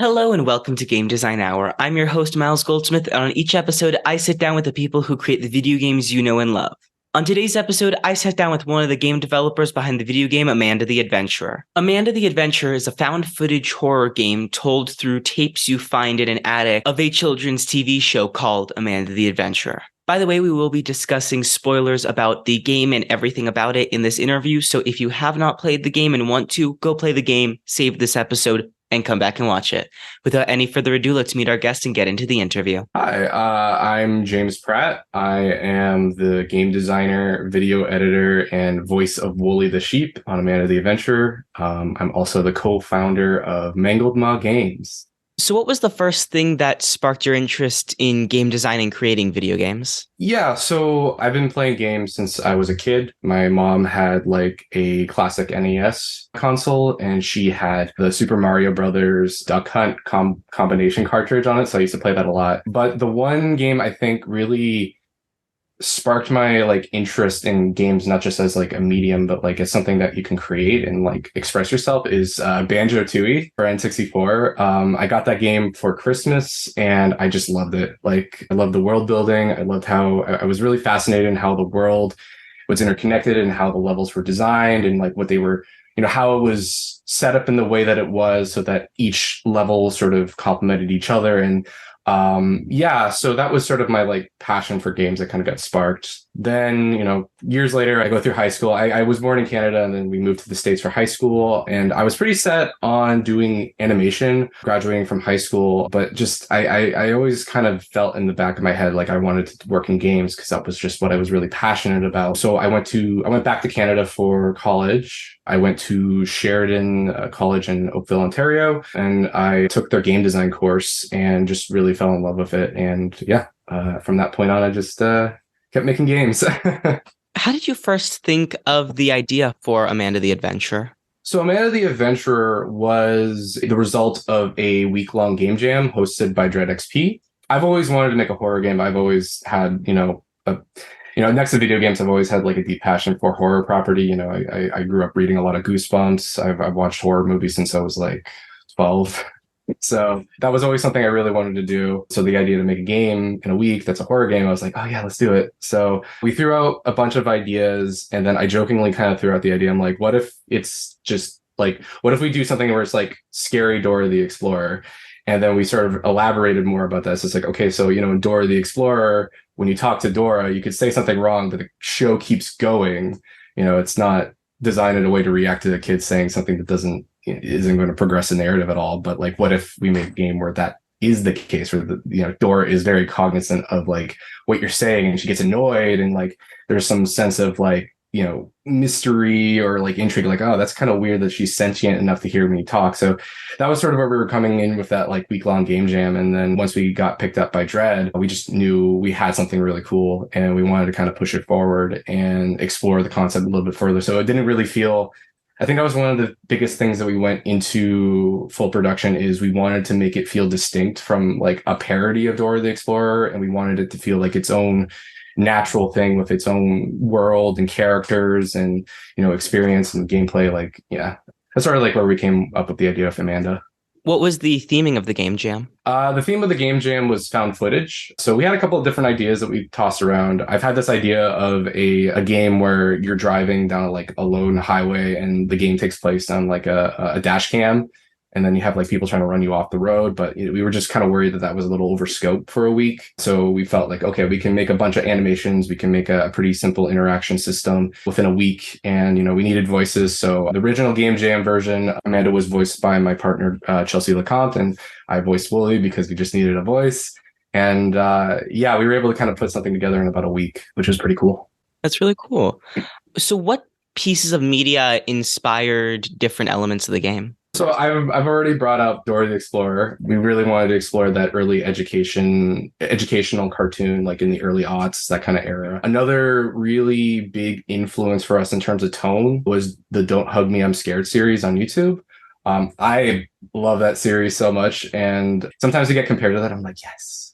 Hello and welcome to Game Design Hour. I'm your host, Miles Goldsmith, and on each episode, I sit down with the people who create the video games you know and love. On today's episode, I sat down with one of the game developers behind the video game Amanda the Adventurer. Amanda the Adventurer is a found-footage horror game told through tapes you find in an attic of a children's TV show called Amanda the Adventurer. By the way, we will be discussing spoilers about the game and everything about it in this interview, so if you have not played the game and want to, go play the game, save this episode, and come back and watch it. Without any further ado, let's meet our guest and get into the interview. Hi, I'm James Pratt. I am the game designer, video editor, and voice of Wooly the Sheep on Amanda the Adventurer. I'm also the co-founder of Mangled Maw Games. So what was the first thing that sparked your interest in game design and creating video games? Yeah, so I've been playing games since I was a kid. My mom had like a classic NES console, and she had the Super Mario Brothers Duck Hunt combination cartridge on it, so I used to play that a lot. But the one game I think really sparked my like interest in games, not just as like a medium, but like as something that you can create and like express yourself, is Banjo-Tooie for N64. I got that game for Christmas and I just loved it. Like, I loved the world building. I loved how I was really fascinated in how the world was interconnected and how the levels were designed and like what they were, how it was set up in the way that it was so that each level sort of complemented each other. And so that was sort of my like passion for games that kind of got sparked. Then, years later, I go through high school. I was born in Canada and then we moved to the States for high school. And I was pretty set on doing animation, graduating from high school. But just, I always kind of felt in the back of my head like I wanted to work in games because that was just what I was really passionate about. So I went back to Canada for college. I went to Sheridan College in Oakville, Ontario, and I took their game design course and just really fell in love with it. And from that point on, I just kept making games. How did you first think of the idea for Amanda the Adventurer? So Amanda the Adventurer was the result of a week-long game jam hosted by Dread XP. I've always wanted to make a horror game. I've always had, next to video games, I've always had like a deep passion for horror property. I grew up reading a lot of Goosebumps. I've watched horror movies since I was like 12. So that was always something I really wanted to do. So the idea to make a game in a week that's a horror game, I was like, oh yeah, let's do it. So we threw out a bunch of ideas, and then I jokingly kind of threw out the idea. I'm like, what if it's just like, what if we do something where it's like Scary Dora the Explorer? And then we sort of elaborated more about this. It's like, okay, so, in Dora the Explorer, when you talk to Dora, you could say something wrong, but the show keeps going. It's not designed in a way to react to the kids saying something that isn't going to progress the narrative at all. But like, what if we make a game where that is the case, where Dora is very cognizant of like what you're saying and she gets annoyed, and like there's some sense of like, mystery or like intrigue, like, oh, that's kind of weird that she's sentient enough to hear me talk. So that was sort of where we were coming in with that like week-long game jam. And then once we got picked up by Dread, we just knew we had something really cool and we wanted to kind of push it forward and explore the concept a little bit further. So it didn't really feel, I think that was one of the biggest things that we went into full production, is we wanted to make it feel distinct from like a parody of Dora the Explorer, and we wanted it to feel like its own natural thing with its own world and characters and experience and gameplay. Like, yeah, that's sort of like where we came up with the idea of Amanda. What was the theming of the game jam? The theme of the game jam was found footage. So we had a couple of different ideas that we tossed around. I've had this idea of a game where you're driving down like a lone highway and the game takes place on like a dash cam. And then you have like people trying to run you off the road. But we were just kind of worried that was a little over scope for a week. So we felt like, okay, we can make a bunch of animations. We can make a pretty simple interaction system within a week. And, we needed voices. So the original game jam version, Amanda was voiced by my partner, Chelsea LeCompte, and I voiced Wooly because we just needed a voice. And we were able to kind of put something together in about a week, which was pretty cool. That's really cool. So what pieces of media inspired different elements of the game? So I've already brought up Dora the Explorer. We really wanted to explore that early educational cartoon, like in the early aughts, that kind of era. Another really big influence for us in terms of tone was the Don't Hug Me, I'm Scared series on YouTube. I love that series so much, and sometimes we get compared to that. I'm like, yes.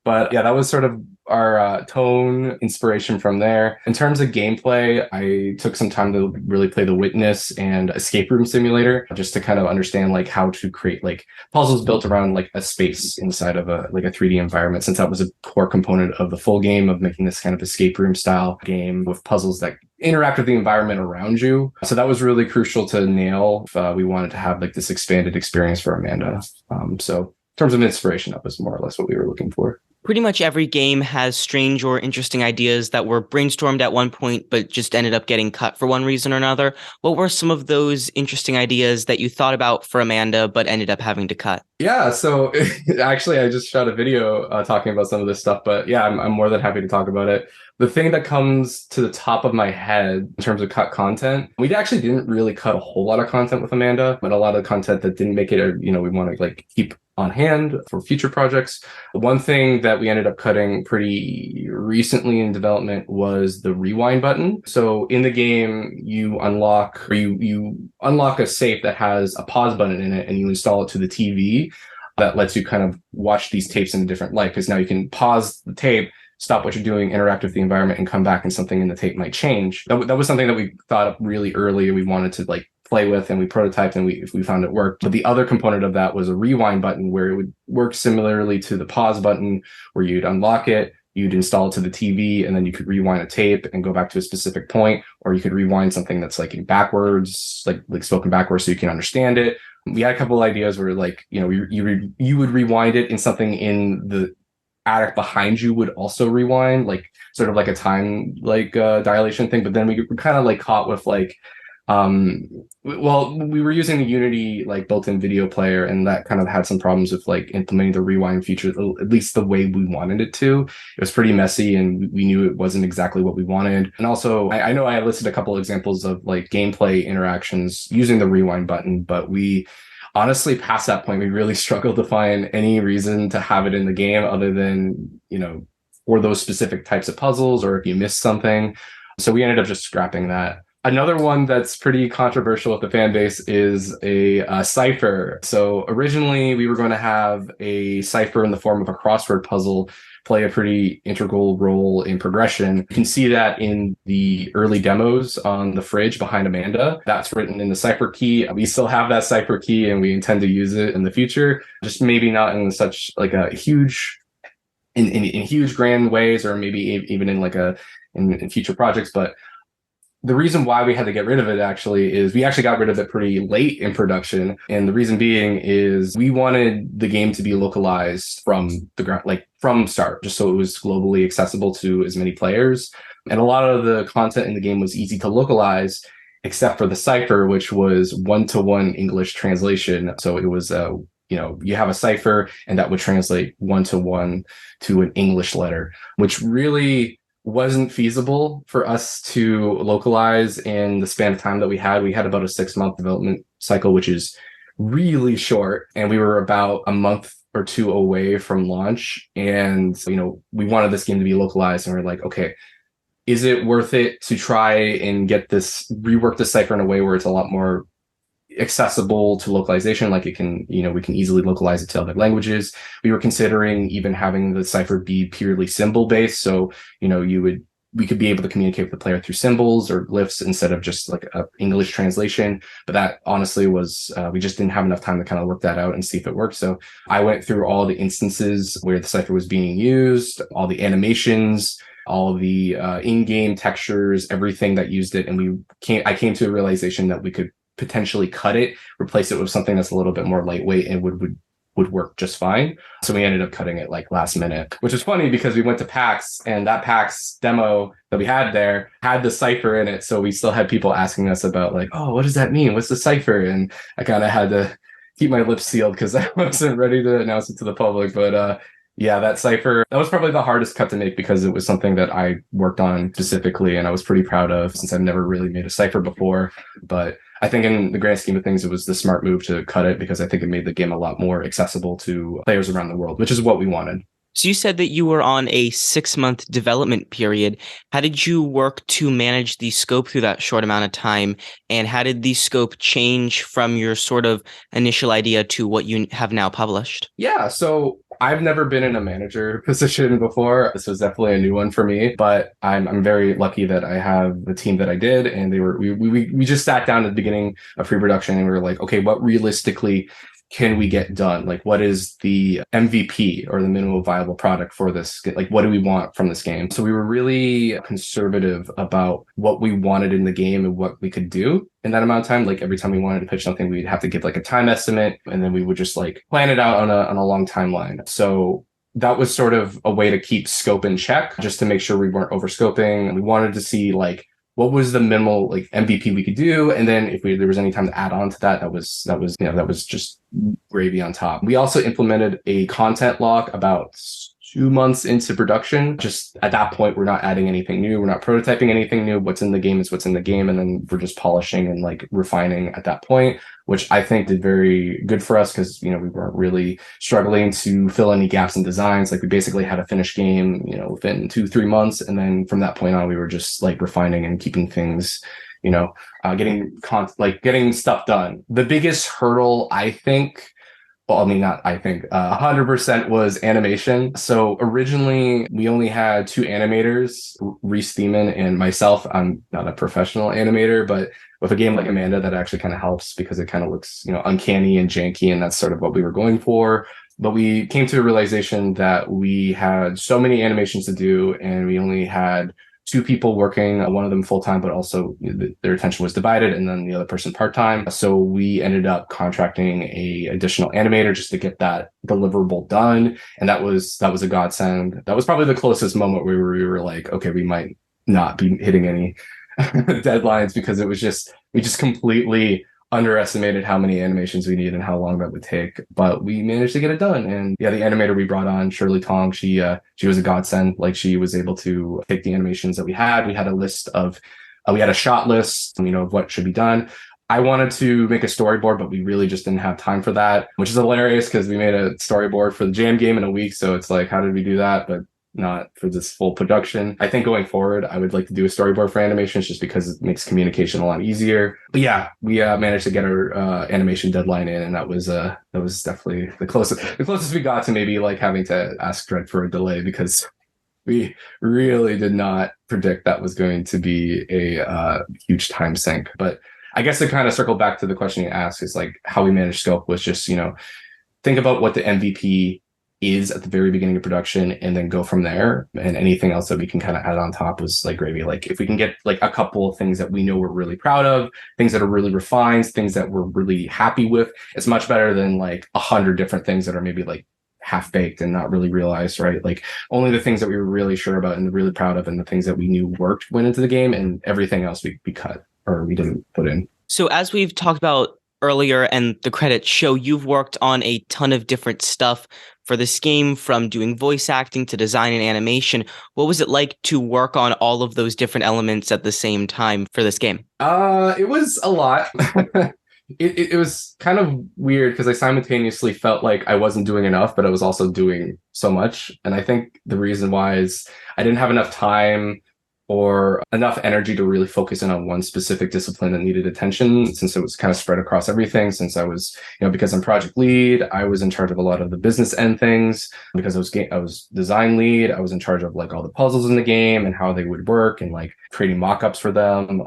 But yeah, that was sort of our tone inspiration from there. In terms of gameplay, I took some time to really play The Witness and Escape Room Simulator just to kind of understand like how to create like puzzles built around like a space inside of a 3D environment, since that was a core component of the full game of making this kind of escape room style game with puzzles that interact with the environment around you. So that was really crucial to nail if we wanted to have like this expanded experience for Amanda. So in terms of inspiration, that was more or less what we were looking for. Pretty much every game has strange or interesting ideas that were brainstormed at one point, but just ended up getting cut for one reason or another. What were some of those interesting ideas that you thought about for Amanda, but ended up having to cut? Yeah, so actually, I just shot a video talking about some of this stuff, but yeah, I'm more than happy to talk about it. The thing that comes to the top of my head in terms of cut content, we actually didn't really cut a whole lot of content with Amanda, but a lot of content that didn't make it, we want to like keep on hand for future projects. One thing that we ended up cutting pretty recently in development was the rewind button. So in the game, you unlock a safe that has a pause button in it, and you install it to the TV. That lets you kind of watch these tapes in a different light, because now you can pause the tape, stop what you're doing, interact with the environment, and come back, and something in the tape might change. That was something that we thought of really early. We wanted to like play with, and we prototyped, and we found it worked. But the other component of that was a rewind button, where it would work similarly to the pause button, where you'd unlock it, you'd install it to the TV, and then you could rewind a tape and go back to a specific point, or you could rewind something that's like in backwards, like spoken backwards, so you can understand it. We had a couple of ideas where like, you would rewind it, and something in the attic behind you would also rewind, like sort of like a time like dilation thing. But then we were kind of like caught with like, we were using the Unity like built-in video player, and that kind of had some problems with like implementing the rewind feature, at least the way we wanted it to. It was pretty messy, and we knew it wasn't exactly what we wanted. And also, I know I listed a couple of examples of like gameplay interactions using the rewind button, but we honestly, past that point, we really struggled to find any reason to have it in the game other than, for those specific types of puzzles, or if you missed something. So we ended up just scrapping that. Another one that's pretty controversial with the fan base is a cipher. So originally we were going to have a cipher in the form of a crossword puzzle play a pretty integral role in progression. You can see that in the early demos on the fridge behind Amanda. That's written in the cipher key. We still have that cipher key, and we intend to use it in the future, just maybe not in such like a huge, in huge grand ways, or maybe even in like in future projects. But the reason why we had to get rid of it actually is we actually got rid of it pretty late in production. And the reason being is we wanted the game to be localized from the ground, like from start, just so it was globally accessible to as many players. And a lot of the content in the game was easy to localize, except for the cipher, which was one-to-one English translation. So it was, you have a cipher, and that would translate one-to-one to an English letter, which really wasn't feasible for us to localize in the span of time that we had. We had about a 6-month development cycle, which is really short. And we were about a month or two away from launch. And, we wanted this game to be localized, and we're like, okay, is it worth it to try and rework the cipher in a way where it's a lot more accessible to localization? Like it can, we can easily localize it to other languages. We were considering even having the cipher be purely symbol based. So, we could be able to communicate with the player through symbols or glyphs instead of just like a English translation. But that honestly was, we just didn't have enough time to kind of work that out and see if it worked. So I went through all the instances where the cipher was being used, all the animations, all the in-game textures, everything that used it. And I came to a realization that we could potentially cut it, replace it with something that's a little bit more lightweight, and would work just fine. So we ended up cutting it like last minute, which is funny because we went to PAX, and that PAX demo that we had there had the cipher in it. So we still had people asking us about like, oh, what does that mean? What's the cipher? And I kind of had to keep my lips sealed because I wasn't ready to announce it to the public. But yeah, that cipher, that was probably the hardest cut to make because it was something that I worked on specifically, and I was pretty proud of since I've never really made a cipher before. But I think in the grand scheme of things, it was the smart move to cut it because I think it made the game a lot more accessible to players around the world, which is what we wanted. So you said that you were on a 6-month development period. How did you work to manage the scope through that short amount of time? And how did the scope change from your sort of initial idea to what you have now published? Yeah, so I've never been in a manager position before. This was definitely a new one for me, but I'm very lucky that I have the team that I did, and we just sat down at the beginning of pre-production and we were like, okay, what realistically can we get done? Like, what is the MVP or the minimum viable product for this? Like, what do we want from this game? So we were really conservative about what we wanted in the game and what we could do in that amount of time. Like every time we wanted to pitch something, we'd have to give like a time estimate, and then we would just like plan it out on a long timeline. So that was sort of a way to keep scope in check, just to make sure we weren't over scoping. We wanted to see like what was the minimal like MVP we could do, and then if there was any time to add on to that, that was just gravy on top. We also implemented a content lock about 2 months into production. Just at that point, we're not adding anything new. We're not prototyping anything new. What's in the game is what's in the game. And then we're just polishing and like refining at that point, which I think did very good for us because, we weren't really struggling to fill any gaps in designs. Like we basically had a finished game, within 2-3 months. And then from that point on, we were just like refining and keeping things, getting stuff done. The biggest hurdle, I think, well, I mean, not I think, 100% was animation. So originally we only had 2 animators, Reese Thiemann and myself. I'm not a professional animator, but with a game like Amanda, that actually kind of helps because it kind of looks, uncanny and janky. And that's sort of what we were going for. But we came to a realization that we had so many animations to do, and we only had 2 people working, one of them full-time, but also their attention was divided, and then the other person part-time. So we ended up contracting a additional animator just to get that deliverable done. And that was a godsend. That was probably the closest moment where we were like, okay, we might not be hitting any deadlines, because we just completely underestimated how many animations we need and how long that would take, but we managed to get it done. And yeah, the animator we brought on, Shirley Tong, she was a godsend. Like she was able to take the animations that we had. We had a list of, we had a shot list, of what should be done. I wanted to make a storyboard, but we really just didn't have time for that, which is hilarious because we made a storyboard for the Jam game in a week. So it's like, how did we do that? But not for this full production. I think going forward, I would like to do a storyboard for animations just because it makes communication a lot easier. But yeah, we managed to get our animation deadline in, and that was definitely the closest we got to maybe like having to ask Dread for a delay, because we really did not predict that was going to be a huge time sink. But I guess to kind of circle back to the question you asked, is like how we managed scope was just, think about what the MVP is at the very beginning of production, and then go from there. And anything else that we can kind of add on top was like gravy. Like if we can get like a couple of things that we know we're really proud of, things that are really refined, things that we're really happy with, it's much better than like 100 different things that are maybe like half baked and not really realized, right? Like only the things that we were really sure about and really proud of, and the things that we knew worked went into the game, and everything else we cut or we didn't put in. So as we've talked about earlier, and the credits show, you've worked on a ton of different stuff for this game, from doing voice acting to design and animation. What was it like to work on all of those different elements at the same time for this game? It was a lot. It was kind of weird because I simultaneously felt like I wasn't doing enough, but I was also doing so much. And I think the reason why is I didn't have enough time or enough energy to really focus in on one specific discipline that needed attention, since it was kind of spread across everything. Since I was, because I'm project lead, I was in charge of a lot of the business end things. Because I was design lead, I was in charge of like all the puzzles in the game and how they would work, and like creating mock-ups for them.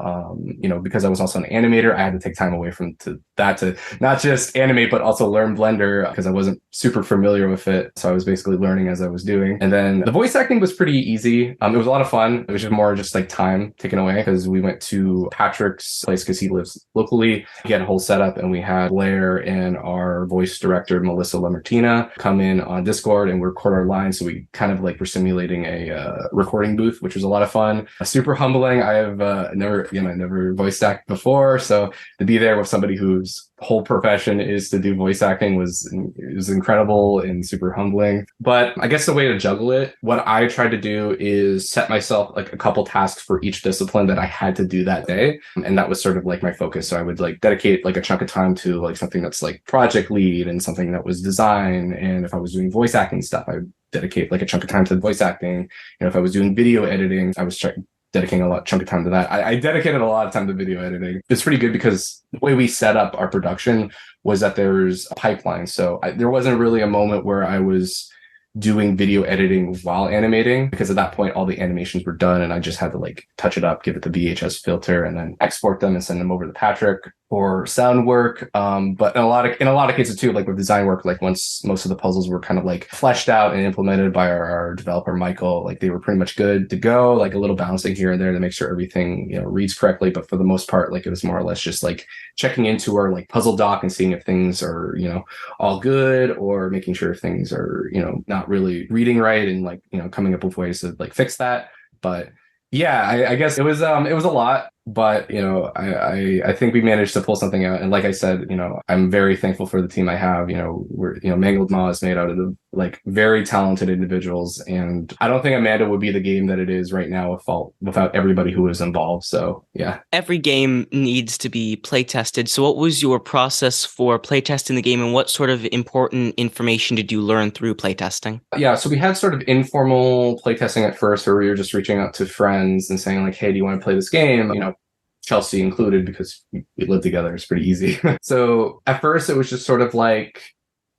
Because I was also an animator, I had to take time away from that to not just animate, but also learn Blender, because I wasn't super familiar with it. So I was basically learning as I was doing. And then the voice acting was pretty easy. It was a lot of fun. It was just more just like time taken away, because we went to Patrick's place because he lives locally. He had a whole setup, and we had Blair and our voice director, Melissa Lamartina, come in on Discord and record our lines. So we kind of like were simulating a recording booth, which was a lot of fun. Super humbling. I have never voice acted before. So to be there with somebody whose whole profession is to do voice acting was incredible and super humbling. But I guess the way to juggle it, what I tried to do is set myself like a couple tasks for each discipline that I had to do that day. And that was sort of like my focus. So I would like dedicate like a chunk of time to like something that's like project lead, and something that was design. And if I was doing voice acting stuff, I would dedicate like a chunk of time to the voice acting. If I was doing video editing, I was dedicating a chunk of time to that. I dedicated a lot of time to video editing. It's pretty good because the way we set up our production was that there's a pipeline. So there wasn't really a moment where I was doing video editing while animating, because at that point all the animations were done and I just had to like touch it up, give it the VHS filter, and then export them and send them over to Patrick for sound work. But in a lot of cases too, like with design work, like once most of the puzzles were kind of like fleshed out and implemented by our developer Michael, like they were pretty much good to go, like a little balancing here and there to make sure everything, you know, reads correctly. But for the most part, like it was more or less just like checking into our like puzzle doc and seeing if things are, you know, all good, or making sure if things are, you know, not really reading right, and like, you know, coming up with ways to like fix that. But yeah, I guess it was a lot, but you know, I think we managed to pull something out. And like I said, you know, I'm very thankful for the team I have. You know, Mangled Maw is made out of like very talented individuals, and I don't think Amanda would be the game that it is right now without everybody who was involved. So yeah. Every game needs to be play tested. So what was your process for play testing the game, and what sort of important information did you learn through play testing? Yeah, so we had sort of informal playtesting at first, where we were just reaching out to friends and saying like, hey, do you want to play this game? You know, Chelsea included, because we live together. It's pretty easy. So at first it was just sort of like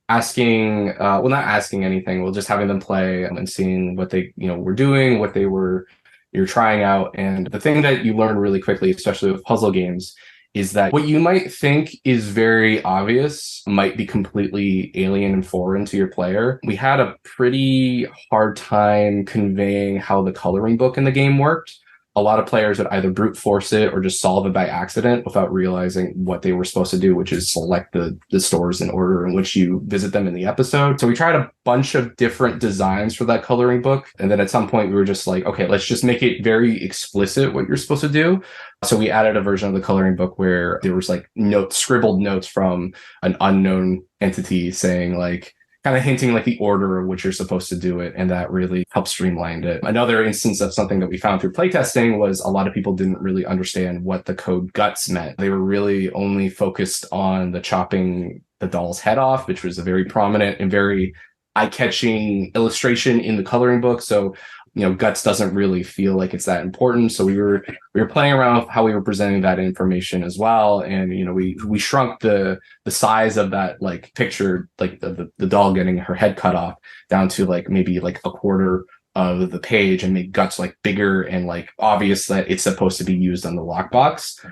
asking, well, not asking anything, well, just having them play and seeing what they, you know, were doing, what you're trying out. And the thing that you learn really quickly, especially with puzzle games, is that what you might think is very obvious might be completely alien and foreign to your player. We had a pretty hard time conveying how the coloring book in the game worked. A lot of players would either brute force it or just solve it by accident without realizing what they were supposed to do, which is select the stores in order in which you visit them in the episode. So we tried a bunch of different designs for that coloring book. And then at some point we were just like, okay, let's just make it very explicit what you're supposed to do. So we added a version of the coloring book where there was like scribbled notes from an unknown entity saying like, kind of hinting like the order of which you're supposed to do it. And that really helped streamline it. Another instance of something that we found through playtesting was a lot of people didn't really understand what the code guts meant. They were really only focused on the chopping the doll's head off, which was a very prominent and very eye-catching illustration in the coloring book. So, you know, guts doesn't really feel like it's that important. So we were playing around with how we were presenting that information as well. And, you know, we shrunk the size of that like picture, like the doll getting her head cut off, down to like maybe like a quarter of the page, and made guts like bigger and like obvious that it's supposed to be used on the lockbox.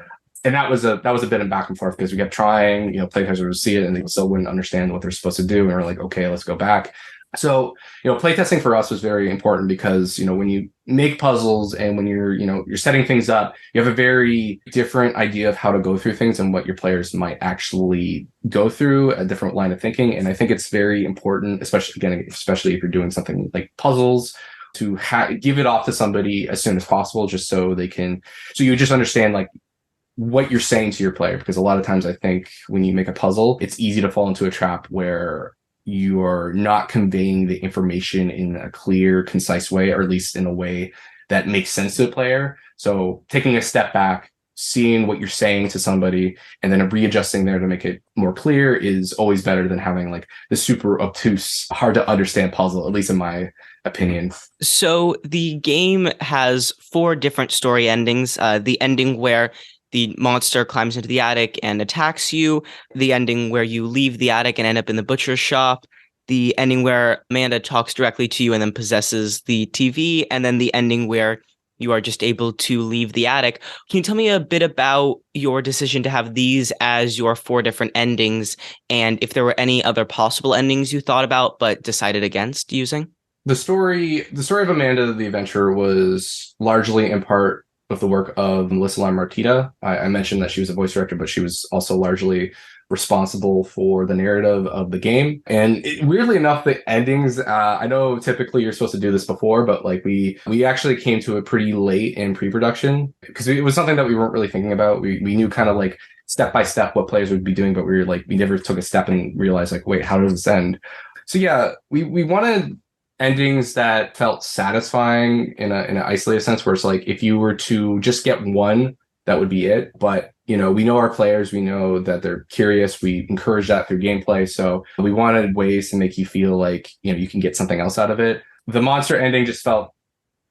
And that was a bit of back and forth, because we kept trying, you know, playtesters would see it and they still wouldn't understand what they're supposed to do. And we're like, okay, let's go back. So, you know, playtesting for us was very important, because, you know, when you make puzzles and when you're setting things up, you have a very different idea of how to go through things and what your players might actually go through, a different line of thinking. And I think it's very important, especially if you're doing something like puzzles, to give it off to somebody as soon as possible, just so you just understand like what you're saying to your player. Because a lot of times I think when you make a puzzle, it's easy to fall into a trap where you are not conveying the information in a clear, concise way, or at least in a way that makes sense to the player. So taking a step back, seeing what you're saying to somebody, and then readjusting there to make it more clear is always better than having like the super obtuse, hard to understand puzzle, at least in my opinion. So the game has 4 different story endings. The ending where the monster climbs into the attic and attacks you, the ending where you leave the attic and end up in the butcher's shop, the ending where Amanda talks directly to you and then possesses the TV, and then the ending where you are just able to leave the attic. Can you tell me a bit about your decision to have these as your 4 different endings, and if there were any other possible endings you thought about but decided against using? The story of Amanda the Adventurer was largely in part of the work of Melissa Martita. I mentioned that she was a voice director, but she was also largely responsible for the narrative of the game. And weirdly enough, the endings, I know typically you're supposed to do this before, but like we actually came to it pretty late in pre-production, because it was something that we weren't really thinking about. We knew kind of like step by step what players would be doing, but we never took a step and realized like, wait, how does this end? So yeah, we wanted endings that felt satisfying in an isolated sense, where it's like if you were to just get one, that would be it. But you know, we know our players, we know that they're curious, we encourage that through gameplay, so we wanted ways to make you feel like, you know, you can get something else out of it. The monster ending just felt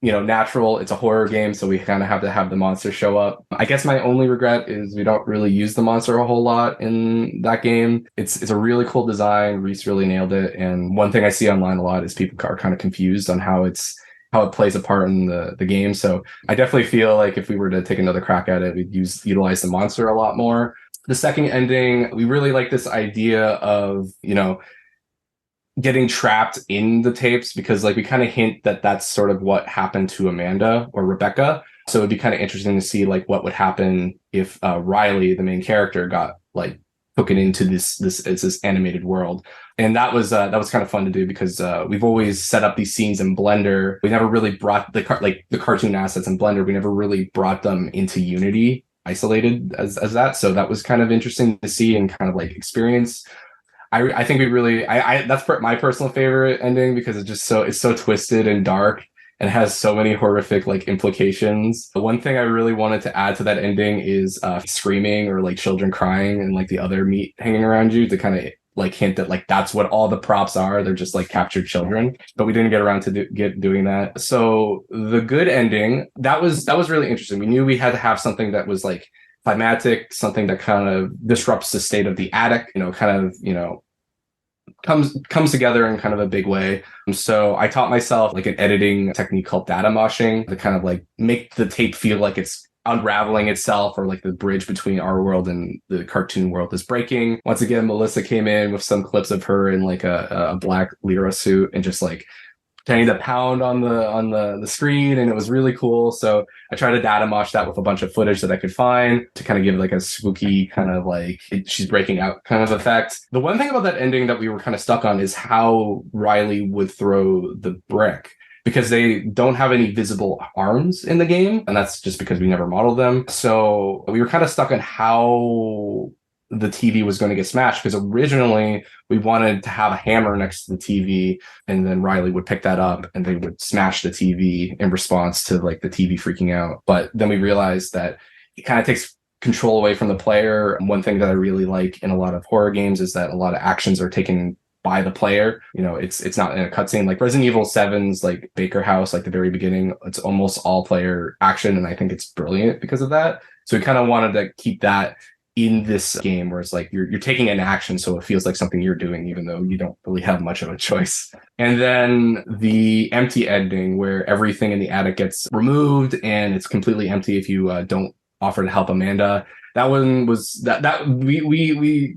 natural. It's a horror game, so we kind of have to have the monster show up. I guess my only regret is we don't really use the monster a whole lot in that game. It's a really cool design. Reese really nailed it. And one thing I see online a lot is people are kind of confused on how it plays a part in the game. So I definitely feel like if we were to take another crack at it, we'd utilize the monster a lot more. The second ending, we really like this idea of, getting trapped in the tapes, because like we kind of hint that that's sort of what happened to Amanda or Rebecca. So it'd be kind of interesting to see like what would happen if Riley, the main character, got like taken into this animated world. And that was kind of fun to do, because we've always set up these scenes in Blender. We never really brought the cartoon assets in Blender. We never really brought them into Unity isolated as that. So that was kind of interesting to see and kind of like experience. I think we really that's my personal favorite ending, because it's so twisted and dark and has so many horrific like implications. The one thing I really wanted to add to that ending is screaming or like children crying and like the other meat hanging around you, to kind of like hint that like that's what all the props are. They're just like captured children, but we didn't get around to doing that. So the good ending, that was really interesting. We knew we had to have something that was like climatic, something that kind of disrupts the state of the attic, comes together in kind of a big way. So I taught myself like an editing technique called data moshing to kind of like make the tape feel like it's unraveling itself, or like the bridge between our world and the cartoon world is breaking. Once again, Melissa came in with some clips of her in like a black Lyra suit and just like pretending to pound on the screen, and it was really cool. So I tried to data mosh that with a bunch of footage that I could find to kind of give like a spooky kind of like she's breaking out kind of effect. The one thing about that ending that we were kind of stuck on is how Riley would throw the brick, because they don't have any visible arms in the game, and that's just because we never modeled them. So we were kind of stuck on how the TV was going to get smashed, because originally we wanted to have a hammer next to the TV, and then Riley would pick that up and they would smash the TV in response to like the TV freaking out. But then we realized that it kind of takes control away from the player. And one thing that I really like in a lot of horror games is that a lot of actions are taken by the player. It's not in a cutscene. Like Resident Evil 7's like Baker House, like the very beginning, it's almost all player action, and I think it's brilliant because of that. So we kind of wanted to keep that in this game, where it's like you're taking an action, so it feels like something you're doing, even though you don't really have much of a choice. And then the empty ending, where everything in the attic gets removed and it's completely empty if you don't offer to help Amanda. That one was that we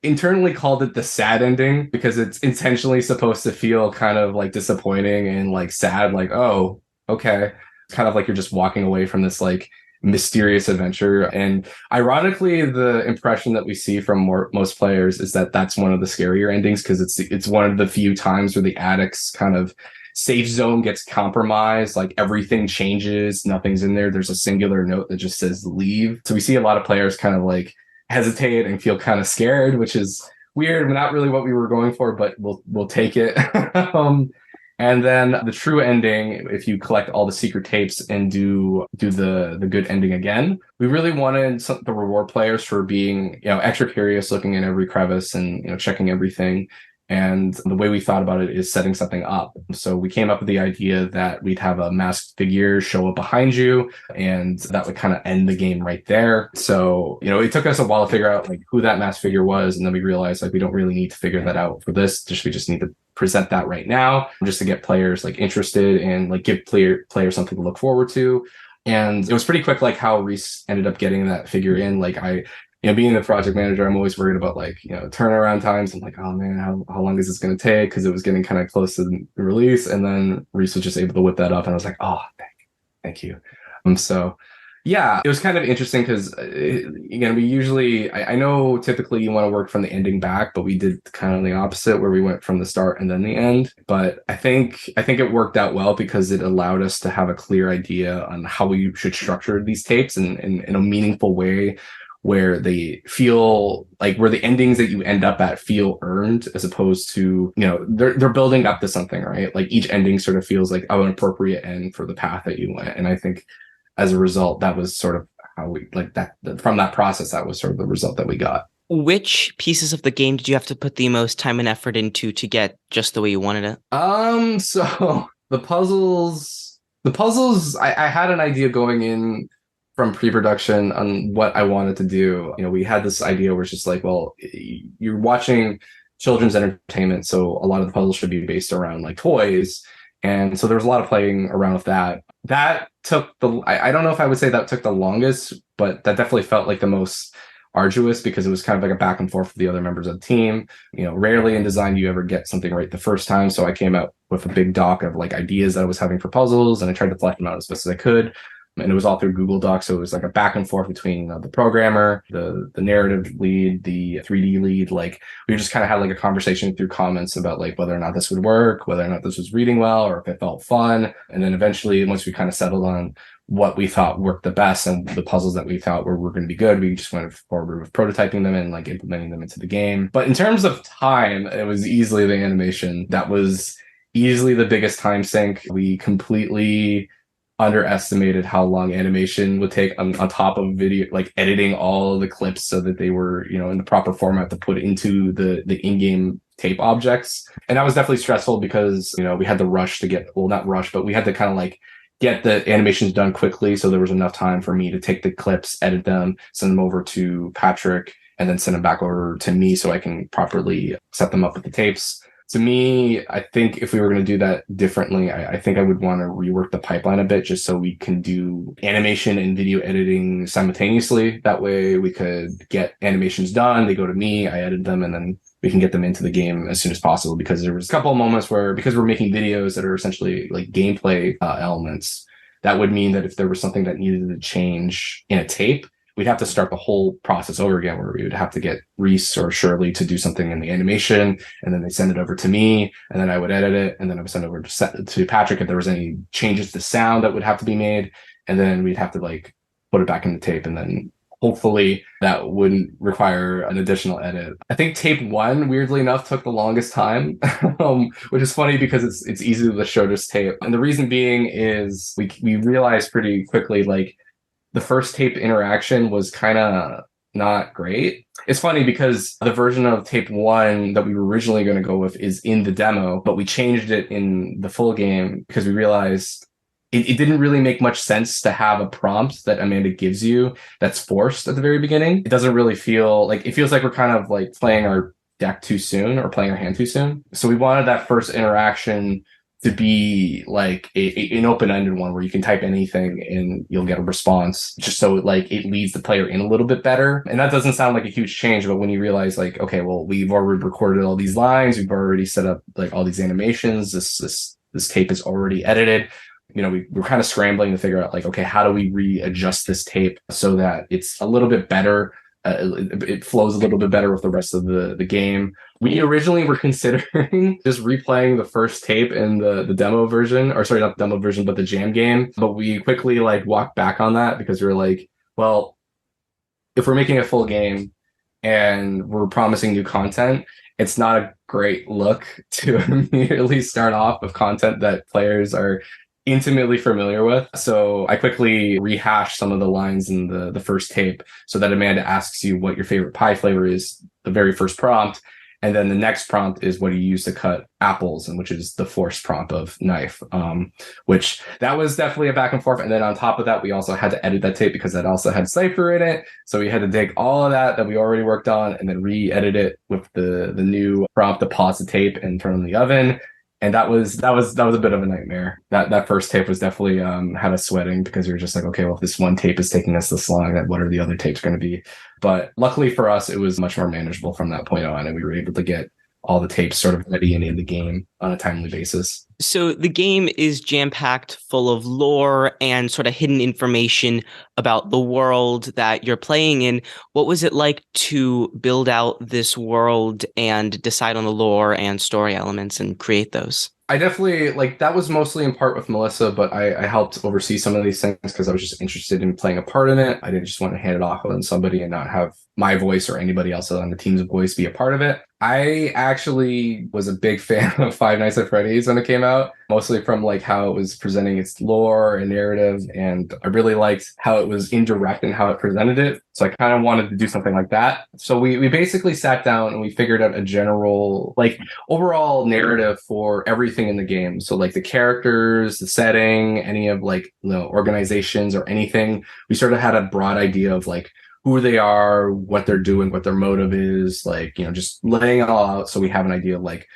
internally called it the sad ending, because it's intentionally supposed to feel kind of like disappointing and like sad, like, oh, okay. It's kind of like you're just walking away from this like mysterious adventure. And ironically, the impression that we see from most players is that that's one of the scarier endings, because it's one of the few times where the attic's kind of safe zone gets compromised, like everything changes, nothing's in there, there's a singular note that just says leave. So we see a lot of players kind of like hesitate and feel kind of scared, which is weird, not really what we were going for, but we'll take it. And then the true ending, if you collect all the secret tapes and do the good ending again, we really wanted the reward players for being, extra curious, looking in every crevice and, checking everything. And the way we thought about it is setting something up. So we came up with the idea that we'd have a masked figure show up behind you, and that would kind of end the game right there. So, it took us a while to figure out like who that masked figure was. And then we realized like we don't really need to figure that out for this. We just need to present that right now, just to get players like interested and like give players something to look forward to. And it was pretty quick, like how Reese ended up getting that figure in. Like being the project manager, I'm always worried about like, turnaround times. I'm like, oh man, how long is this going to take? Because it was getting kind of close to the release. And then Reese was just able to whip that up. And I was like, oh, thank you. So yeah, it was kind of interesting because, we usually, I know typically you want to work from the ending back, but we did kind of the opposite, where we went from the start and then the end. But I think it worked out well, because it allowed us to have a clear idea on how we should structure these tapes in a meaningful way, where they feel like where the endings that you end up at feel earned, as opposed to, they're building up to something, right? Like each ending sort of feels like an appropriate end for the path that you went. And I think as a result, that was sort of how we like that from that process, that was sort of the result that we got. Which pieces of the game did you have to put the most time and effort into to get just the way you wanted it? So the puzzles, The puzzles, I had an idea going in from pre-production on what I wanted to do. We had this idea where it's just like, well, you're watching children's entertainment, so a lot of the puzzles should be based around like toys. And so there was a lot of playing around with that. That took I don't know if I would say that took the longest, but that definitely felt like the most arduous because it was kind of like a back and forth with the other members of the team. Rarely in design do you ever get something right the first time. So I came out with a big doc of like ideas that I was having for puzzles, and I tried to flesh them out as best as I could. And it was all through Google Docs. So it was like a back and forth between the programmer, the narrative lead, the 3D lead. Like we just kind of had like a conversation through comments about like whether or not this would work, whether or not this was reading well, or if it felt fun. And then eventually, once we kind of settled on what we thought worked the best and the puzzles that we thought were going to be good, we just went forward with prototyping them and like implementing them into the game. But in terms of time, it was easily the animation that was easily the biggest time sink. We completely underestimated how long animation would take on top of video, like editing all the clips so that they were, in the proper format to put into the in-game tape objects. And that was definitely stressful because, we had to rush to get, well, not rush, but we had to kind of like get the animations done quickly. So there was enough time for me to take the clips, edit them, send them over to Patrick, and then send them back over to me so I can properly set them up with the tapes. To me, I think if we were going to do that differently, I think I would want to rework the pipeline a bit just so we can do animation and video editing simultaneously. That way we could get animations done. They go to me, I edit them, and then we can get them into the game as soon as possible. Because there was a couple of moments where, because we're making videos that are essentially like gameplay elements, that would mean that if there was something that needed to change in a tape, we'd have to start the whole process over again, where we would have to get Reese or Shirley to do something in the animation, and then they send it over to me, and then I would edit it, and then I would send it over to Patrick if there was any changes to sound that would have to be made, and then we'd have to like put it back in the tape, and then hopefully that wouldn't require an additional edit. I think tape 1, weirdly enough, took the longest time, which is funny because it's easily the shortest tape. And the reason being is we realized pretty quickly, like, the first tape interaction was kind of not great. It's funny because the version of tape 1 that we were originally going to go with is in the demo, but we changed it in the full game because we realized it didn't really make much sense to have a prompt that Amanda gives you that's forced at the very beginning. It doesn't really feel like, it feels like we're kind of like playing our deck too soon or playing our hand too soon. So we wanted that first interaction to be like an open-ended one where you can type anything and you'll get a response, just so like it leads the player in a little bit better. And that doesn't sound like a huge change, but when you realize like, okay, well, we've already recorded all these lines, we've already set up like all these animations, this tape is already edited. We're kind of scrambling to figure out like, okay, how do we readjust this tape so that it's a little bit better? It flows a little bit better with the rest of the game. We originally were considering just replaying the first tape in the demo version, or sorry, not the demo version, but the jam game. But we quickly like walked back on that because we were like, well, if we're making a full game and we're promising new content, it's not a great look to immediately start off with content that players are intimately familiar with. So I quickly rehashed some of the lines in the first tape so that Amanda asks you what your favorite pie flavor is, the very first prompt. And then the next prompt is what do you use to cut apples, and which is the forced prompt of knife, which that was definitely a back and forth. And then on top of that, we also had to edit that tape because that also had Cypher in it. So we had to take all of that we already worked on and then re-edit it with the new prompt to pause the tape and turn on the oven. And that was a bit of a nightmare. That first tape was definitely had us sweating because we were just like, okay, well, if this one tape is taking us this long, then what are the other tapes going to be? But luckily for us, it was much more manageable from that point on, and we were able to get all the tapes sort of ready and in the game on a timely basis. So the game is jam-packed full of lore and sort of hidden information about the world that you're playing in. What was it like to build out this world and decide on the lore and story elements and create those? I definitely, like, that was mostly in part with Melissa, but I helped oversee some of these things because I was just interested in playing a part in it. I didn't just want to hand it off on somebody and not have my voice or anybody else on the team's voice be a part of it. I actually was a big fan of Five Nights at Freddy's when it came out. about, mostly from like how it was presenting its lore and narrative. And I really liked how it was indirect and how it presented it. So I kind of wanted to do something like that. So we basically sat down and we figured out a general, like, overall narrative for everything in the game. So like the characters, the setting, any of like, organizations or anything. We sort of had a broad idea of like who they are, what they're doing, what their motive is, like, just laying it all out so we have an idea of like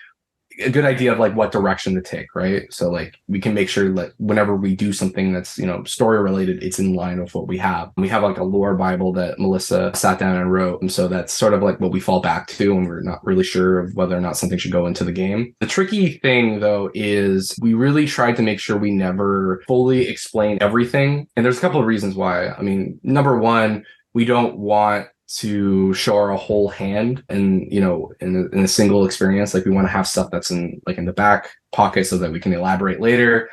a good idea of like what direction to take, right? So like we can make sure that whenever we do something that's, story related, it's in line with what we have. We have like a lore Bible that Melissa sat down and wrote. And so that's sort of like what we fall back to when we're not really sure of whether or not something should go into the game. The tricky thing though is we really tried to make sure we never fully explain everything. And there's a couple of reasons why. I mean, number one, we don't want to show our whole hand and in a single experience. Like we want to have stuff that's in the back pocket so that we can elaborate later,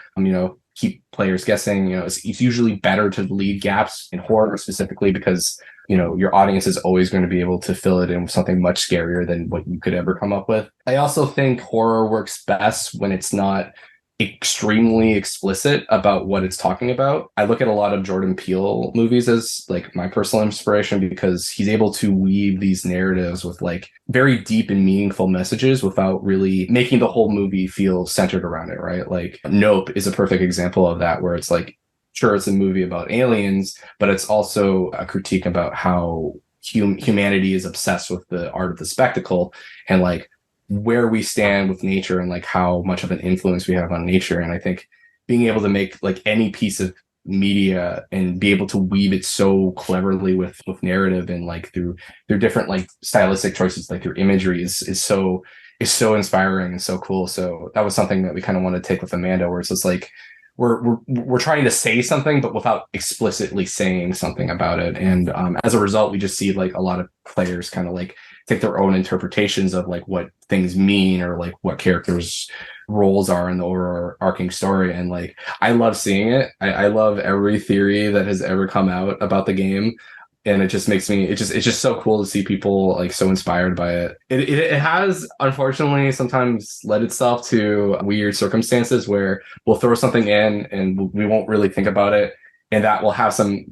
keep players guessing. It's usually better to leave gaps in horror specifically because your audience is always going to be able to fill it in with something much scarier than what you could ever come up with. I also think horror works best when it's not extremely explicit about what it's talking about. I look at a lot of Jordan Peele movies as like my personal inspiration because he's able to weave these narratives with like very deep and meaningful messages without really making the whole movie feel centered around it, right? Like Nope is a perfect example of that, where it's like, sure, it's a movie about aliens, but it's also a critique about how humanity is obsessed with the art of the spectacle and like where we stand with nature and like how much of an influence we have on nature. And I think being able to make like any piece of media and be able to weave it so cleverly with narrative and like through different like stylistic choices, like through imagery is so inspiring and so cool. So that was something that we kind of want to take with Amanda, where it's just like we're trying to say something but without explicitly saying something about it. And as a result, we just see like a lot of players kind of like take their own interpretations of like what things mean or like what characters' roles are in the overarching story. And like I love seeing it. I love every theory that has ever come out about the game. And it just makes me, it's just so cool to see people like so inspired by it. It has unfortunately sometimes led itself to weird circumstances where we'll throw something in and we won't really think about it, and that will have some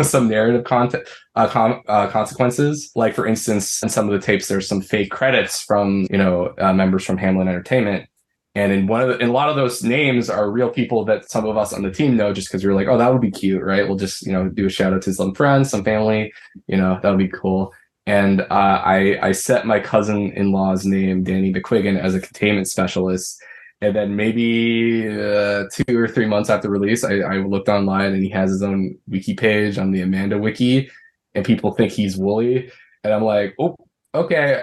some narrative consequences. Like for instance, in some of the tapes, there's some fake credits from members from Hamlin Entertainment. And in a lot of those names are real people that some of us on the team know just because we're like, oh, that would be cute, right? We'll just, do a shout out to some friends, some family, that would be cool. And I set my cousin-in-law's name, Danny McQuiggan, as a containment specialist. And then maybe 2 or 3 months after release, I looked online and he has his own wiki page on the Amanda wiki, and people think he's Wooly. And I'm like, oh, okay,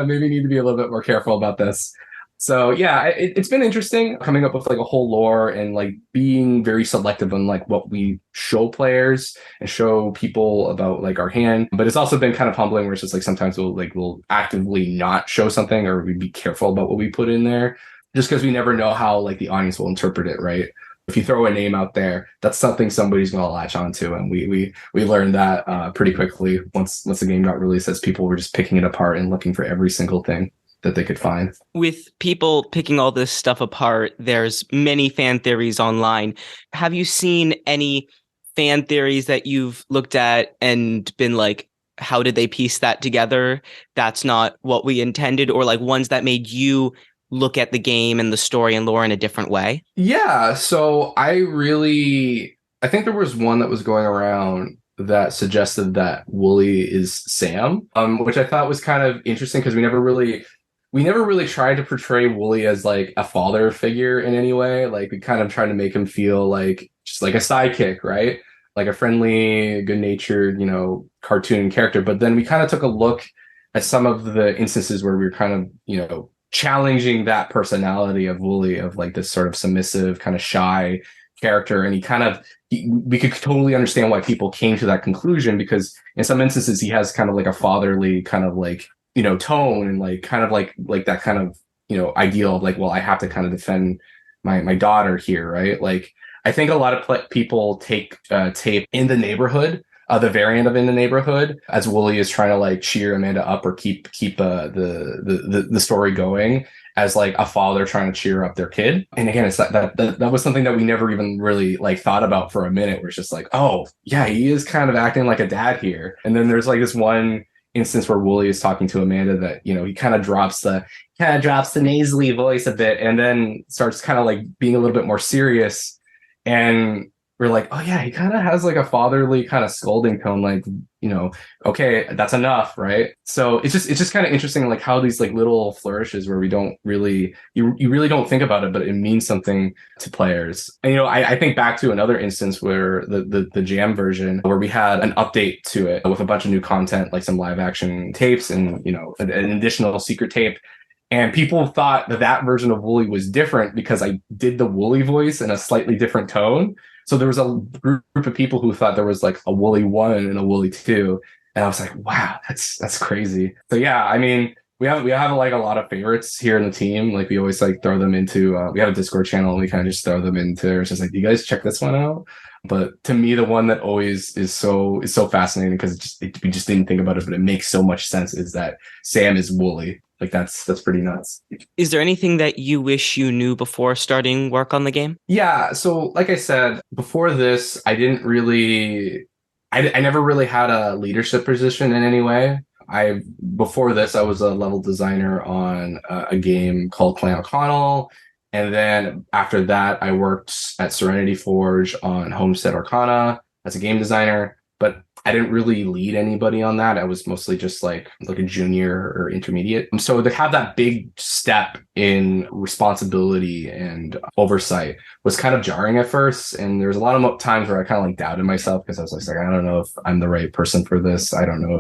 maybe need to be a little bit more careful about this. So yeah, it's been interesting coming up with like a whole lore and like being very selective on like what we show players and show people about like our hand. But it's also been kind of humbling where it's just like sometimes we'll actively not show something, or we'd be careful about what we put in there just because we never know how like the audience will interpret it, right? If you throw a name out there, that's something somebody's going to latch onto. And we learned that pretty quickly once the game got released, as people were just picking it apart and looking for every single thing that they could find. With people picking all this stuff apart, there's many fan theories online. Have you seen any fan theories that you've looked at and been like, how did they piece that together? That's not what we intended, or like ones that made you look at the game and the story and lore in a different way? Yeah, so I think there was one that was going around that suggested that Wooly is Sam, which I thought was kind of interesting because we never really tried to portray Wooly as like a father figure in any way. Like we kind of tried to make him feel like just like a sidekick, right? Like a friendly, good-natured, cartoon character. But then we kind of took a look at some of the instances where we were kind of, challenging that personality of Wooly, of like this sort of submissive, kind of shy character. And we could totally understand why people came to that conclusion, because in some instances he has kind of like a fatherly kind of like, tone, and like kind of like that kind of, ideal of like, well, I have to kind of defend my daughter here, right? Like I think a lot of people take tape in the neighborhood the variant of In the Neighborhood, as Wooly is trying to like cheer Amanda up or keep the story going as like a father trying to cheer up their kid. And again, it's that was something that we never even really like thought about for a minute, where it's just like, oh yeah, he is kind of acting like a dad here. And then there's like this one instance where Wooly is talking to Amanda that, you know, he kind of drops the nasally voice a bit and then starts kind of like being a little bit more serious. And we're like, oh yeah, he kind of has like a fatherly kind of scolding tone, like, you know, okay, that's enough, right? So it's just kind of interesting, like how these like little flourishes where we don't really, you really don't think about it, but it means something to players. And you know, I think back to another instance where the Jam version, where we had an update to it with a bunch of new content, like some live action tapes and, you know, an additional secret tape. And people thought that version of Wooly was different because I did the Wooly voice in a slightly different tone. So there was a group of people who thought there was like a Wooly 1 and a Wooly 2. And I was like, wow, that's crazy. So yeah, I mean, we have like a lot of favorites here in the team. Like we always like throw them into, we have a Discord channel and we kind of just throw them into, it's just like, you guys check this one out. But to me, the one that always is so fascinating because we just didn't think about it, but it makes so much sense, is that Sam is Wooly. Like that's pretty nuts. Is there anything that you wish you knew before starting work on the game? Yeah, so like I said, before this, I never really had a leadership position in any way. Before this, I was a level designer on a game called Clan O'Connell. And then after that, I worked at Serenity Forge on Homestead Arcana as a game designer. But I didn't really lead anybody on that. I was mostly just like a junior or intermediate. And so to have that big step in responsibility and oversight was kind of jarring at first. And there was a lot of times where I kind of like doubted myself because I was like, I don't know if I'm the right person for this. I don't know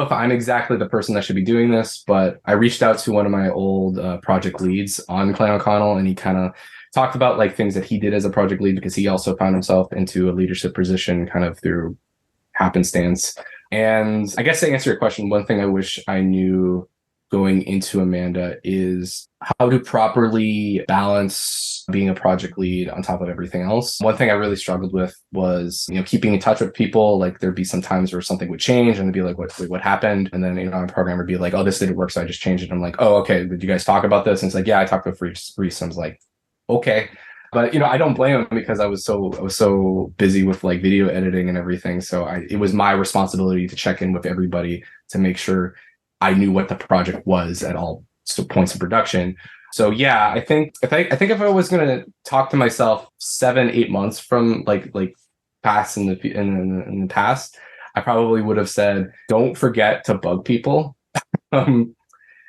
if I'm exactly the person that should be doing this. But I reached out to one of my old project leads on Clan O'Connell, and he kind of talked about like things that he did as a project lead, because he also found himself into a leadership position kind of through happenstance. And I guess to answer your question, one thing I wish I knew going into Amanda is how to properly balance being a project lead on top of everything else. One thing I really struggled with was, you know, keeping in touch with people. Like there'd be some times where something would change and it'd be like, what happened? And then, you know, my programmer would be like, oh, this didn't work, so I just changed it. I'm like, oh, okay, did you guys talk about this? And it's like, yeah, I talked with Reese. I was like, okay. But, you know, I don't blame him because I was so busy with like video editing and everything. So it was my responsibility to check in with everybody to make sure I knew what the project was at all points of production. So yeah, I think if I was going to talk to myself 7-8 months from like past in the past, I probably would have said, don't forget to bug people.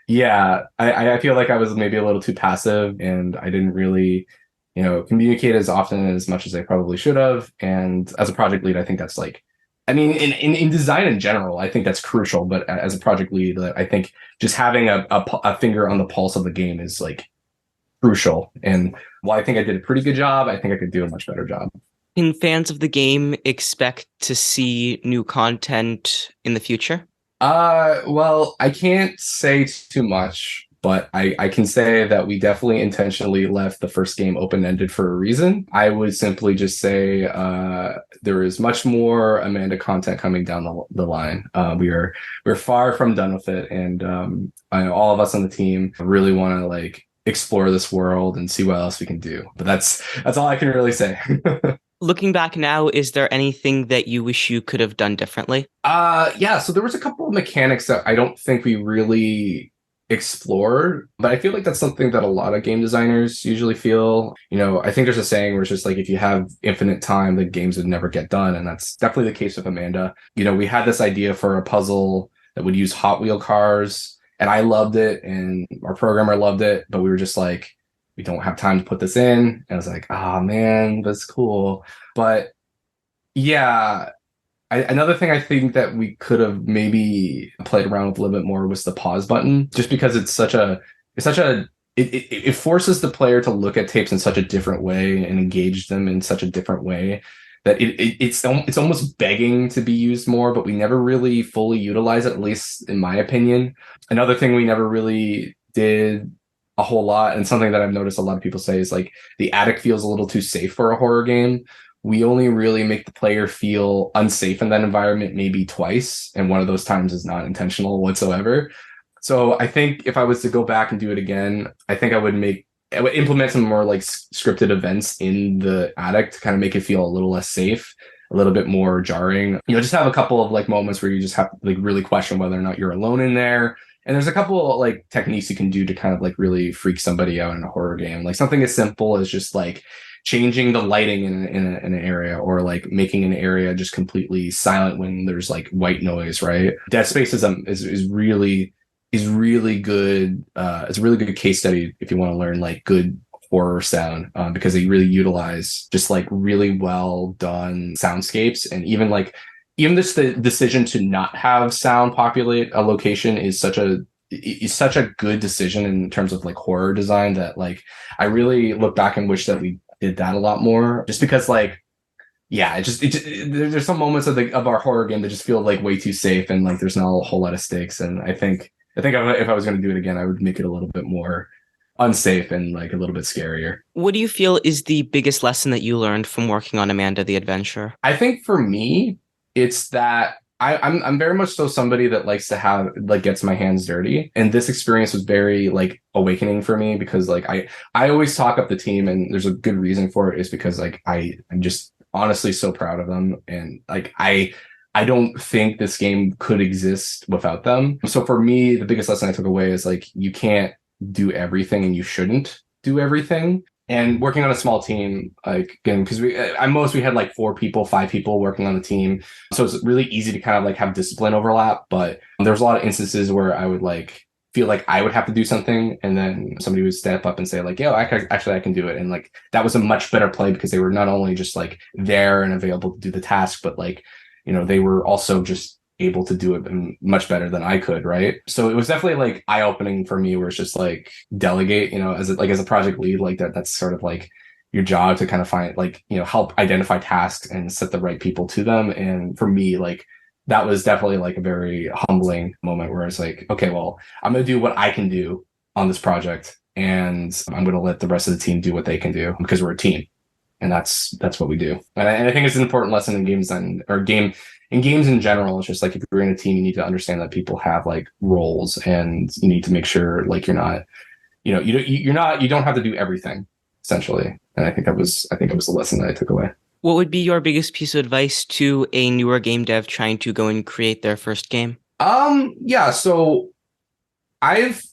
Yeah, I feel like I was maybe a little too passive and I didn't really, you know, communicate as often as much as I probably should have. And as a project lead, I think that's like, I mean, in design in general, I think that's crucial. But as a project lead, I think just having a finger on the pulse of the game is like crucial. And while I think I did a pretty good job, I think I could do a much better job. Can fans of the game expect to see new content in the future? Well, I can't say too much, but I can say that we definitely intentionally left the first game open-ended for a reason. I would simply just say there is much more Amanda content coming down the line. We're far from done with it, and I know all of us on the team really want to like explore this world and see what else we can do. But that's all I can really say. Looking back now, is there anything that you wish you could have done differently? Yeah, so there was a couple of mechanics that I don't think we really explored, but I feel like that's something that a lot of game designers usually feel. You know, I think there's a saying where it's just like, if you have infinite time, the games would never get done. And that's definitely the case with Amanda. You know, we had this idea for a puzzle that would use Hot Wheel cars, and I loved it, and our programmer loved it, but we were just like, we don't have time to put this in. And I was like, oh man, that's cool. But yeah, another thing I think that we could have maybe played around with a little bit more was the pause button, just because it forces the player to look at tapes in such a different way and engage them in such a different way that it's almost begging to be used more, but we never really fully utilize it, at least in my opinion. Another thing we never really did a whole lot, and something that I've noticed a lot of people say, is like the attic feels a little too safe for a horror game, we only really make the player feel unsafe in that environment maybe twice, and one of those times is not intentional whatsoever. So I think if I was to go back and do it again, I think I would implement some more like scripted events in the attic to kind of make it feel a little less safe, a little bit more jarring. Just have a couple of like moments where you just have to like really question whether or not you're alone in there. And there's a couple like techniques you can do to kind of like really freak somebody out in a horror game. Like something as simple as just like changing the lighting in an area, or like making an area just completely silent when there's like white noise, right? Dead Space is really good. It's a really good case study if you want to learn like good horror sound, because they really utilize just like really well done soundscapes. And even just the decision to not have sound populate a location is such a good decision in terms of like horror design, that like I really look back and wish that we did that a lot more, just because like yeah, there's some moments of our horror game that just feel like way too safe, and like there's not a whole lot of stakes. And I think if I was going to do it again, I would make it a little bit more unsafe and like a little bit scarier. What do you feel is the biggest lesson that you learned from working on Amanda the Adventure? I think for me, it's that I'm very much so somebody that likes to have like gets my hands dirty, and this experience was very like awakening for me, because like I always talk up the team, and there's a good reason for it, is because like I'm just honestly so proud of them, and like I don't think this game could exist without them. So for me, the biggest lesson I took away is like you can't do everything, and you shouldn't do everything. And working on a small team, like again, because we had like 4 people, 5 people working on the team, so it's really easy to kind of like have discipline overlap. But there was a lot of instances where I would like feel like I would have to do something, and then somebody would step up and say like, "Yo, I can do it." And like that was a much better play, because they were not only just like there and available to do the task, but like they were also just able to do it much better than I could, right? So it was definitely like eye-opening for me, where it's just like delegate, as a project lead, like that's sort of like your job to kind of find like, help identify tasks and set the right people to them. And for me, like that was definitely like a very humbling moment, where it's like, okay, well, I'm going to do what I can do on this project, and I'm going to let the rest of the team do what they can do, because we're a team. And that's what we do. And I think it's an important lesson in games in games in general. It's just like, if you're in a team, you need to understand that people have like roles, and you need to make sure like you're not, you don't have to do everything, essentially. And I think that was the lesson that I took away. What would be your biggest piece of advice to a newer game dev trying to go and create their first game? Yeah, so I've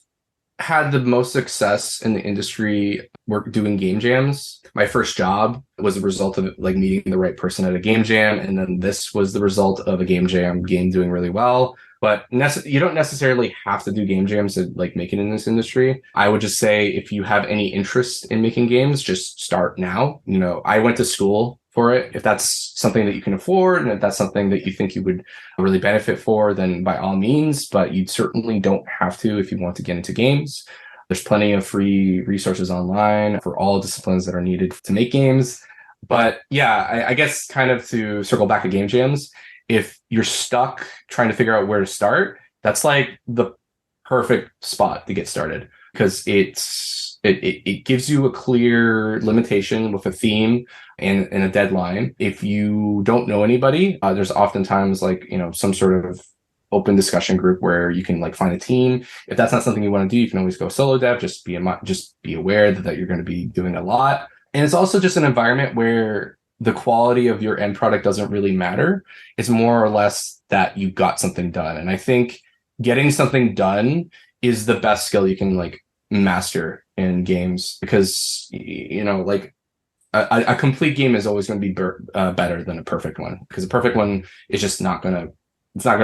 had the most success in the industry doing game jams. My first job was a result of like meeting the right person at a game jam, and then this was the result of a game doing really well. But you don't necessarily have to do game jams to like make it in this industry. I would just say, if you have any interest in making games, just start now. I went to school for it. If that's something that you can afford, and if that's something that you think you would really benefit for, then by all means, but you certainly don't have to if you want to get into games. There's plenty of free resources online for all disciplines that are needed to make games. But yeah, I guess kind of to circle back to game jams, if you're stuck trying to figure out where to start, that's like the perfect spot to get started, because it gives you a clear limitation with a theme and a deadline. If you don't know anybody, there's oftentimes like, some sort of open discussion group where you can like find a team. If that's not something you want to do, you can always go solo dev. Just be aware that you're going to be doing a lot. And it's also just an environment where the quality of your end product doesn't really matter. It's more or less that you got something done. And I think getting something done is the best skill you can like master in games, because like a complete game is always going to be better than a perfect one, because a perfect one is just not going to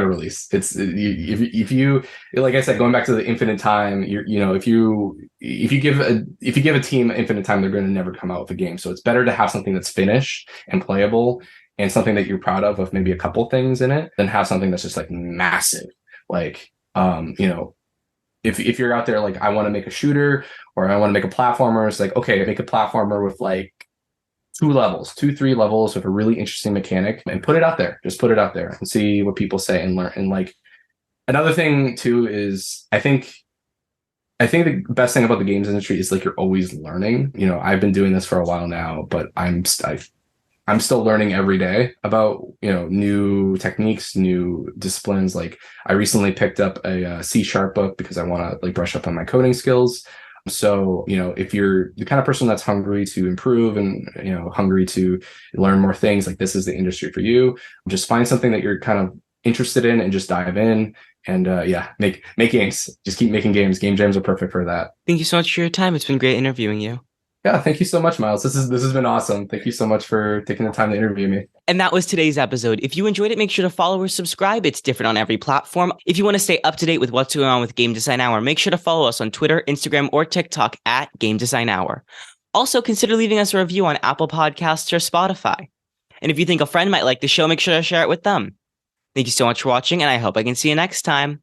release. If you like I said, going back to the infinite time, if you give a team infinite time, they're going to never come out with a game. So it's better to have something that's finished and playable, and something that you're proud of with maybe a couple things in it, than have something that's just like massive. Like if you're out there like, I want to make a shooter, or I want to make a platformer, it's like, okay, make a platformer with like 3 levels with a really interesting mechanic, and put it out there. Just put it out there and see what people say and learn. And like another thing too is I think the best thing about the games industry is like you're always learning. I've been doing this for a while now, but I'm still learning every day about, new techniques, new disciplines. Like I recently picked up a C# book because I want to like brush up on my coding skills. So, if you're the kind of person that's hungry to improve and, hungry to learn more things, like this is the industry for you. Just find something that you're kind of interested in and just dive in and make games. Just keep making games. Game jams are perfect for that. Thank you so much for your time. It's been great interviewing you. Yeah, thank you so much, Miles. This has been awesome. Thank you so much for taking the time to interview me. And that was today's episode. If you enjoyed it, make sure to follow or subscribe. It's different on every platform. If you want to stay up to date with what's going on with Game Design Hour, make sure to follow us on Twitter, Instagram, or TikTok at Game Design Hour. Also, consider leaving us a review on Apple Podcasts or Spotify. And if you think a friend might like the show, make sure to share it with them. Thank you so much for watching, and I hope I can see you next time.